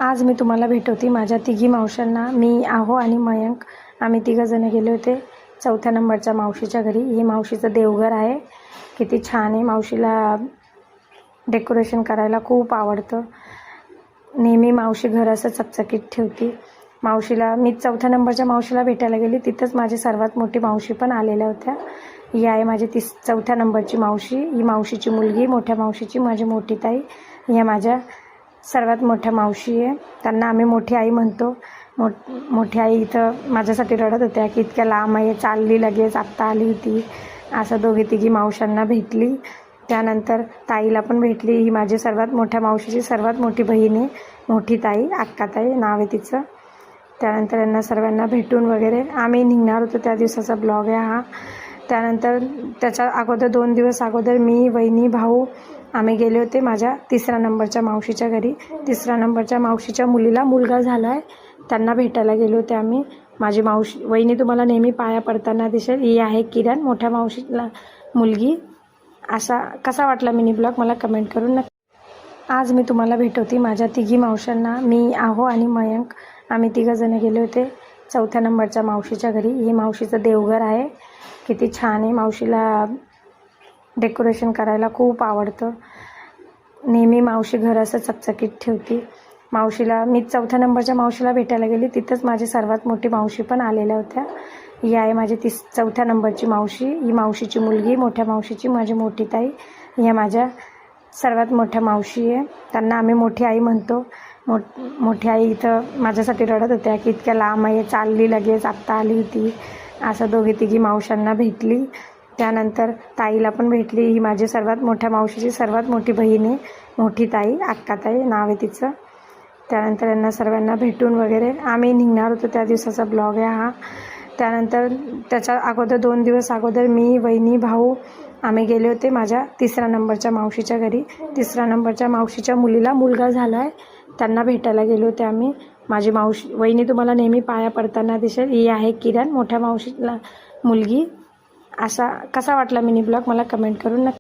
आज मी तुम्हाला भेटवते माझ्या तिघी मावशांना. मी, आहो आणि मयंक आम्ही तिघंजणं गेले होते 4थ्या नंबरच्या मावशीच्या घरी. हे मावशीचं देवघर आहे. किती छान आहे. मावशीला डेकोरेशन करायला खूप आवडतं. नेहमी मावशी घर असं चकचकीत ठेवते. मावशीला मी 4थ्या नंबरच्या मावशीला भेटायला गेली. तिथंच माझी सर्वात मोठी मावशी पण आलेल्या होत्या. ही आहे माझी 4थ्या नंबरची मावशी. ही मावशीची मुलगी, मोठ्या मावशीची माझी मोठी ताई. ह्या माझ्या सर्वात मोठ्या मावशी आहे. त्यांना आम्ही मोठी आई म्हणतो. मोठी आई इथं माझ्यासाठी रडत होत्या की इतक्या लांब आहे, चालली लगेच, आत्ता आली होती. असं दोघी तिघी मावशांना भेटली. त्यानंतर ताईला पण भेटली. ही माझी सर्वात मोठ्या मावशीची सर्वात मोठी बहीण आहे. मोठी ताई, अक्काताई नाव आहे तिचं. त्यानंतर यांना सर्वांना भेटून वगैरे आम्ही निघणार होतो. त्या दिवसाचा ब्लॉग आहे हा. त्यानंतर त्याच्या अगोदर 2 दिवस अगोदर मी, वहिनी, भाऊ आम्ही गेले होते माझ्या 3ऱ्या नंबरच्या मावशीच्या घरी. 3ऱ्या नंबरच्या मावशीच्या मुलीला मुलगा झाला आहे. त्यांना भेटायला गेले होते आम्ही. माझी मावशी वहिनी तुम्हाला नेहमी पाया पडताना दिसेल. ही आहे किरण, मोठ्या मावशीला मुलगी. असा कसा वाटला मिनी ब्लॉग मला कमेंट करून नक्की. आज मी तुम्हाला भेटवते माझ्या तिघी मावशांना. मी, आहो आणि मयंक आम्ही तिघंजणं गेले होते 4थ्या नंबरच्या मावशीच्या घरी. हे मावशीचं देवघर आहे. किती छान आहे. मावशीला डेकोरेशन करायला खूप आवडतं. नेहमी मावशी घर असं चकचकीत ठेवते. मावशीला मी 4थ्या नंबरच्या मावशीला भेटायला गेली. तिथंच माझी सर्वात मोठी मावशी पण आलेल्या होत्या. ही आहे माझी 4थ्या नंबरची मावशी. ही मावशीची मुलगी, मोठ्या मावशीची माझी मोठी ताई. ह्या माझ्या सर्वात मोठ्या मावशी आहे. त्यांना आम्ही मोठी आई म्हणतो. मोठी आई इथं माझ्यासाठी रडत होत्या की इतक्या लांब आहे, चालली लगेच, आत्ता आली होती. असं दोघी तिघी मावशांना भेटली. त्यानंतर ताईला पण भेटली. ही माझी सर्वात मोठ्या मावशीची सर्वात मोठी बहीण आहे. मोठी ताई, अक्काताई नाव आहे तिचं. त्यानंतर यांना सर्वांना भेटून वगैरे आम्ही निघणार होतो. त्या दिवसाचा ब्लॉग आहे हा. त्यानंतर त्याच्या अगोदर 2 दिवस अगोदर मी, वहिनी, भाऊ आम्ही गेले होते माझ्या 3ऱ्या नंबरच्या मावशीच्या घरी. 3ऱ्या नंबरच्या मावशीच्या मुलीला मुलगा झाला आहे. त्यांना भेटायला गेले होते आम्ही. माझी मावशी वहिनी तुम्हाला नेहमी पाया पडताना दिसेल. ही आहे किरण, मोठ्या मावशीला मुलगी. असा कसा वाटला मिनी ब्लॉग मला कमेंट करून नक्की.